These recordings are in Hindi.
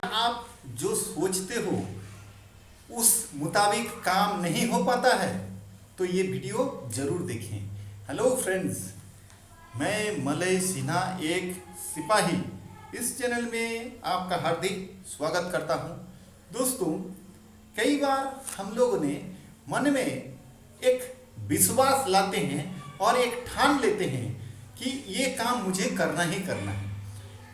आप जो सोचते हो उस मुताबिक काम नहीं हो पाता है तो ये वीडियो जरूर देखें। हेलो फ्रेंड्स, मैं मलय सिन्हा एक सिपाही इस चैनल में आपका हार्दिक स्वागत करता हूं। दोस्तों, कई बार हम लोगों ने मन में एक विश्वास लाते हैं और एक ठान लेते हैं कि ये काम मुझे करना ही करना है।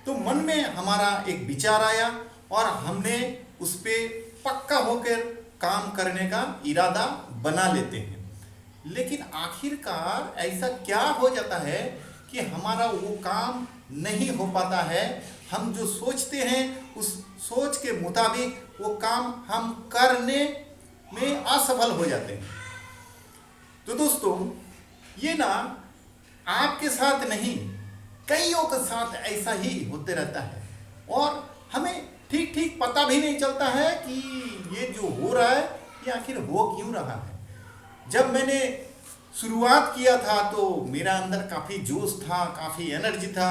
तो मन में हमारा एक विचार आया और हमने उस पर पक्का होकर काम करने का इरादा बना लेते हैं। लेकिन आखिरकार ऐसा क्या हो जाता है कि हमारा वो काम नहीं हो पाता है। हम जो सोचते हैं उस सोच के मुताबिक वो काम हम करने में असफल हो जाते हैं। तो दोस्तों, ये ना आपके साथ नहीं, कईयों के साथ ऐसा ही होते रहता है और हमें ठीक ठीक पता भी नहीं चलता है कि ये जो हो रहा है ये आखिर हो क्यों रहा है। जब मैंने शुरुआत किया था तो मेरा अंदर काफ़ी जोश था, काफ़ी एनर्जी था,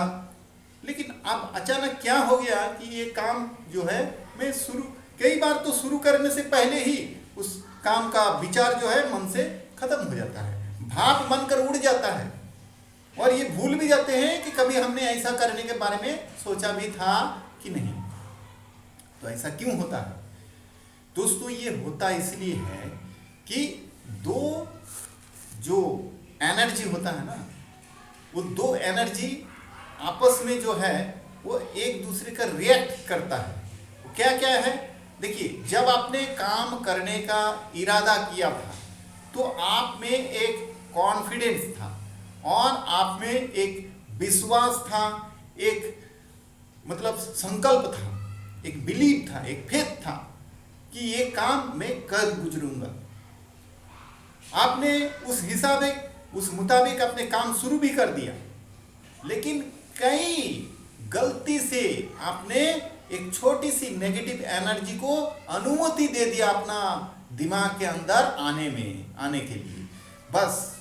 लेकिन अब अचानक क्या हो गया कि ये काम जो है मैं कई बार तो शुरू करने से पहले ही उस काम का विचार जो है मन से खत्म हो जाता है, भाप बनकर उड़ जाता है और ये भूल भी जाते हैं कि कभी हमने ऐसा करने के बारे में सोचा भी था कि नहीं। तो ऐसा क्यों होता है दोस्तों? ये होता इसलिए है कि दो जो एनर्जी होता है ना, वो दो एनर्जी आपस में जो है वो एक दूसरे का रिएक्ट करता है। वो क्या क्या है देखिए, जब आपने काम करने का इरादा किया था तो आप में एक कॉन्फिडेंस था और आप में एक विश्वास था, एक मतलब संकल्प था, एक बिलीव था, एक फेथ था कि ये काम मैं कर गुजरूंगा। आपने उस हिसाबे उस मुताबिक अपने काम शुरू भी कर दिया, लेकिन कई गलती से आपने एक छोटी सी नेगेटिव एनर्जी को अनुमति दे दिया अपना दिमाग के अंदर आने के लिए। बस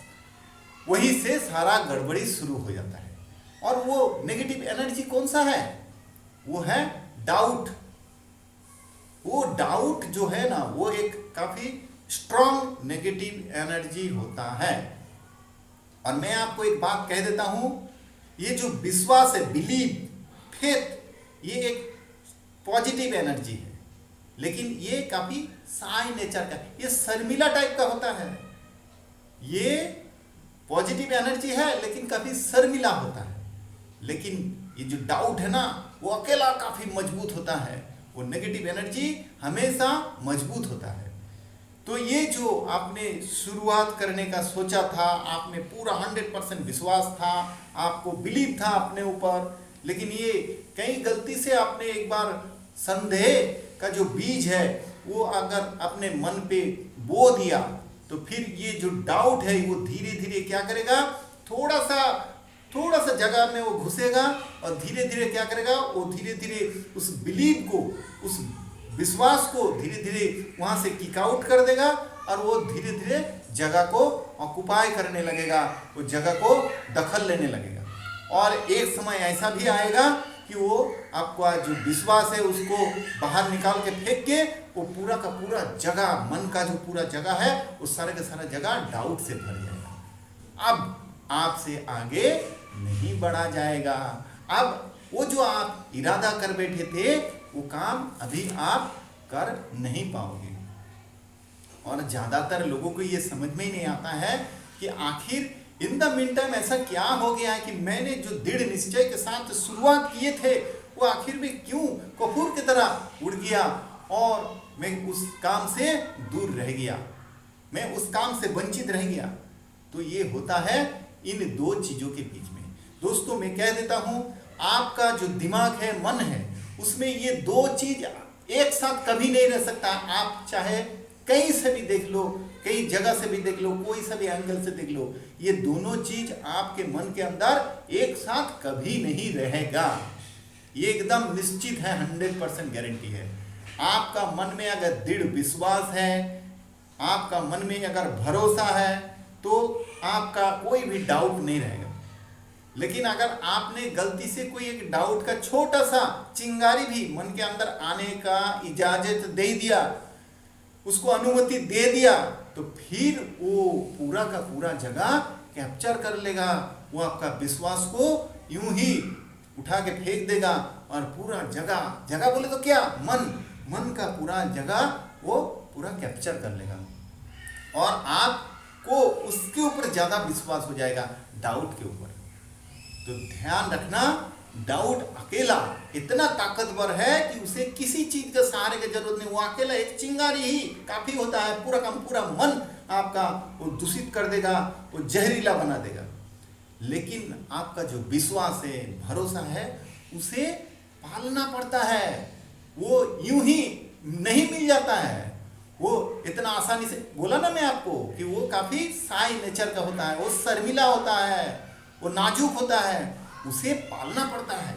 वहीं से सारा गड़बड़ी शुरू हो जाता है। और वो नेगेटिव एनर्जी कौन सा है? वो है डाउट। वो डाउट जो है ना, वो एक काफी स्ट्रॉन्ग नेगेटिव एनर्जी होता है। और मैं आपको एक बात कह देता हूं, ये जो विश्वास है, बिलीव, फेथ, ये एक पॉजिटिव एनर्जी है, लेकिन ये काफी साई नेचर का, ये शर्मिला टाइप का होता है। ये पॉजिटिव एनर्जी है लेकिन काफी शर्मिला होता है। लेकिन ये जो डाउट है ना, वो अकेला काफी मजबूत होता है। वो नेगेटिव एनर्जी हमेशा मजबूत होता है। तो ये जो आपने शुरुआत करने का सोचा था, आप में पूरा 100% विश्वास था, आपको बिलीव था अपने ऊपर, लेकिन ये कहीं गलती से आपने एक बार संदेह का जो बीज है वो अगर अपने मन पे बो दिया तो फिर ये जो डाउट है वो धीरे धीरे क्या करेगा, थोड़ा सा जगह में वो घुसेगा और धीरे धीरे क्या करेगा, वो धीरे धीरे उस बिलीव को, उस विश्वास को धीरे धीरे वहां से किक आउट कर देगा और वो धीरे धीरे जगह को ऑक्युपाई करने लगेगा, वो जगह को दखल लेने लगेगा। और एक समय ऐसा भी आएगा कि वो आपका जो विश्वास है उसको बाहर निकाल के फेंक के वो पूरा का पूरा जगह, मन का जो पूरा जगह है वो सारे का सारा जगह डाउट से भर जाएगा। अब आपसे आगे नहीं बढ़ा जाएगा। अब वो जो आप इरादा कर बैठे थे वो काम अभी आप कर नहीं पाओगे। और ज्यादातर लोगों को ये समझ में ही नहीं आता है कि आखिर इन द मीन टाइम ऐसा क्या हो गया है कि मैंने जो दृढ़ निश्चय के साथ शुरुआत किए थे वो आखिर में क्यों कपूर की तरह उड़ गया और मैं उस काम से दूर रह गया, मैं उस काम से वंचित रह गया। तो ये होता है इन दो चीजों के बीच में। दोस्तों, मैं कह देता हूं, आपका जो दिमाग है, मन है, उसमें ये दो चीज एक साथ कभी नहीं रह सकता। आप चाहे कहीं से भी देख लो, कई जगह से भी देख लो, कोई सा भी एंगल से देख लो, ये दोनों चीज आपके मन के अंदर एक साथ कभी नहीं रहेगा। ये एकदम निश्चित है, 100% गारंटी है। आपका मन में अगर दृढ़ विश्वास है, आपका मन में अगर भरोसा है, तो आपका कोई भी डाउट नहीं रहेगा। लेकिन अगर आपने गलती से कोई एक डाउट का छोटा सा चिंगारी भी मन के अंदर आने का इजाजत दे दिया, उसको अनुमति दे दिया, तो फिर वो पूरा का पूरा जगह कैप्चर कर लेगा। वो आपका विश्वास को यूं ही उठा के फेंक देगा और पूरा जगह बोले तो क्या, मन का पूरा जगह वो पूरा कैप्चर कर लेगा और आपको उसके ऊपर ज्यादा विश्वास हो जाएगा डाउट के ऊपर। तो ध्यान रखना, डाउट अकेला इतना ताकतवर है कि उसे किसी चीज का सहारे की जरूरत नहीं। वो अकेला एक चिंगारी ही काफी होता है, पूरा का पूरा मन आपका वो दूषित कर देगा, वो जहरीला बना देगा। लेकिन आपका जो विश्वास है, भरोसा है, उसे पालना पड़ता है। वो यूं ही नहीं मिल जाता है, वो इतना आसानी से, बोला ना मैं आपको कि वो काफी साई नेचर का होता है, वो शर्मिला होता है, वो नाजुक होता है, उसे पालना पड़ता है,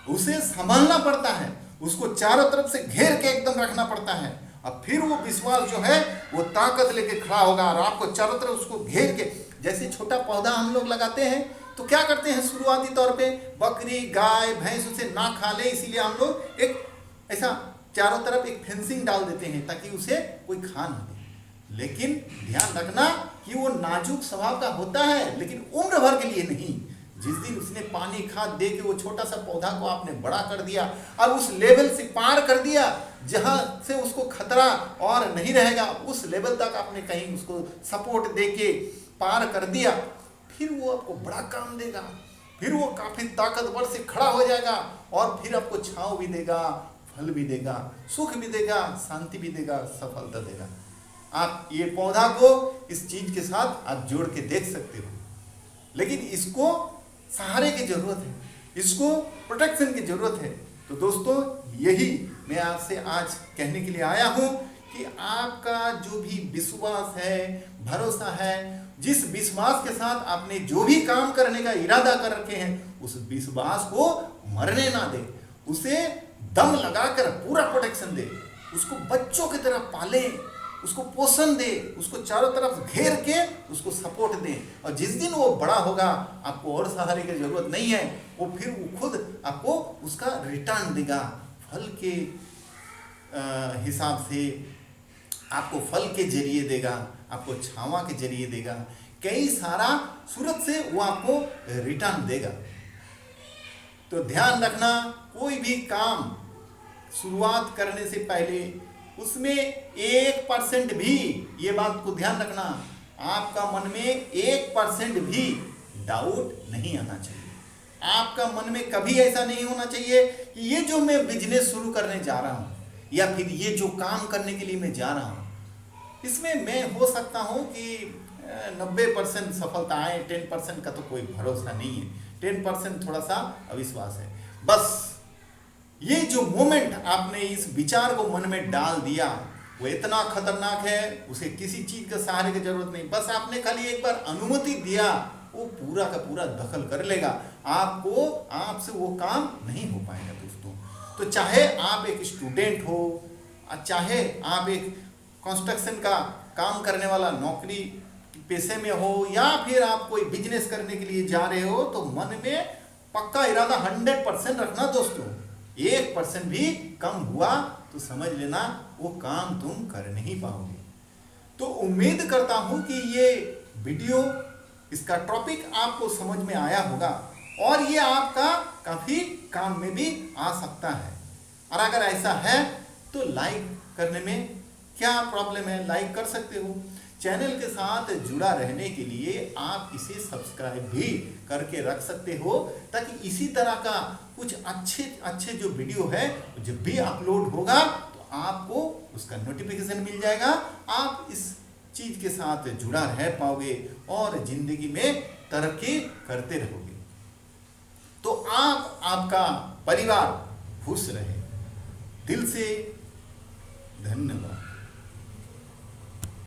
उसे संभालना पड़ता है, उसको चारों तरफ से घेर के एकदम रखना पड़ता है। अब फिर वो विश्वास जो है वो ताकत लेके खड़ा होगा और आपको चारों तरफ उसको घेर के, जैसे छोटा पौधा हम लोग लगाते हैं तो क्या करते हैं शुरुआती तौर पे, बकरी गाय भैंस उसे ना खा ले, इसीलिए हम लोग एक ऐसा चारों तरफ एक फेंसिंग डाल देते हैं ताकि उसे कोई खा ना दे। लेकिन ध्यान रखना कि वो नाजुक स्वभाव का होता है, लेकिन उम्र भर के लिए नहीं। जिस दिन उसने पानी खाद दे के वो छोटा सा पौधा को आपने बड़ा कर दिया और उस लेवल से पार कर दिया जहां से उसको खतरा और नहीं रहेगा, उस लेवल तक आपने कहीं उसको सपोर्ट दे के पार कर दिया, फिर वो आपको बड़ा काम देगा, फिर वो काफी ताकतवर से खड़ा हो जाएगा और फिर आपको छांव भी देगा, फल भी देगा, सुख भी देगा, शांति भी देगा, सफलता देगा। आप ये पौधा को इस चीज के साथ आप जोड़ के देख सकते हो। लेकिन इसको सहारे की जरूरत है, इसको प्रोटेक्शन की जरूरत है। तो दोस्तों, यही मैं आपसे आज कहने के लिए आया हूं कि आपका जो भी विश्वास है, भरोसा है, जिस विश्वास के साथ आपने जो भी काम करने का इरादा कर रखे हैं, उस विश्वास को मरने ना दे, उसे दम लगाकर पूरा प्रोटेक्शन दे, उसको बच्चों की तरह पाले, उसको पोषण दे, उसको चारों तरफ घेर के उसको सपोर्ट दे। और जिस दिन वो बड़ा होगा, आपको और सहारे की जरूरत नहीं है, वो फिर वो खुद आपको उसका रिटर्न देगा, फल के हिसाब से आपको फल के जरिए देगा, आपको छावा के जरिए देगा, कई सारा सूरत से वो आपको रिटर्न देगा। तो ध्यान रखना, कोई भी काम शुरुआत करने से पहले उसमें 1% भी, ये बात को ध्यान रखना, आपका मन में 1% भी डाउट नहीं आना चाहिए। आपका मन में कभी ऐसा नहीं होना चाहिए कि ये जो मैं बिजनेस शुरू करने जा रहा हूं या फिर ये जो काम करने के लिए मैं जा रहा हूं, इसमें मैं हो सकता हूं कि 90% सफलता आए, 10% का तो कोई भरोसा नहीं है, 10% थोड़ा सा अविश्वास है। बस ये जो मोमेंट आपने इस विचार को मन में डाल दिया, वो इतना खतरनाक है, उसे किसी चीज के सहारे की जरूरत नहीं, बस आपने खाली एक बार अनुमति दिया, वो पूरा का पूरा दखल कर लेगा, आपसे वो काम नहीं हो पाएगा दोस्तों। तो चाहे आप एक स्टूडेंट हो, चाहे आप एक कंस्ट्रक्शन का काम करने वाला नौकरी पेशे में हो, या फिर आप कोई बिजनेस करने के लिए जा रहे हो, तो मन में पक्का इरादा 100% रखना दोस्तों। 1% भी कम हुआ तो समझ लेना वो काम तुम कर नहीं पाओगे। तो उम्मीद करता हूं कि ये वीडियो, इसका टॉपिक आपको समझ में आया होगा और ये आपका काफी काम में भी आ सकता है। और अगर ऐसा है तो लाइक करने में क्या प्रॉब्लम है, लाइक कर सकते हो। चैनल के साथ जुड़ा रहने के लिए आप इसे सब्सक्राइब भी करके रख सकते हो, ताकि इसी तरह का कुछ अच्छे जो वीडियो है जब भी अपलोड होगा तो आपको उसका नोटिफिकेशन मिल जाएगा। आप इस चीज के साथ जुड़ा रह पाओगे और जिंदगी में तरक्की करते रहोगे। तो आपका परिवार खुश रहे। दिल से धन्यवाद।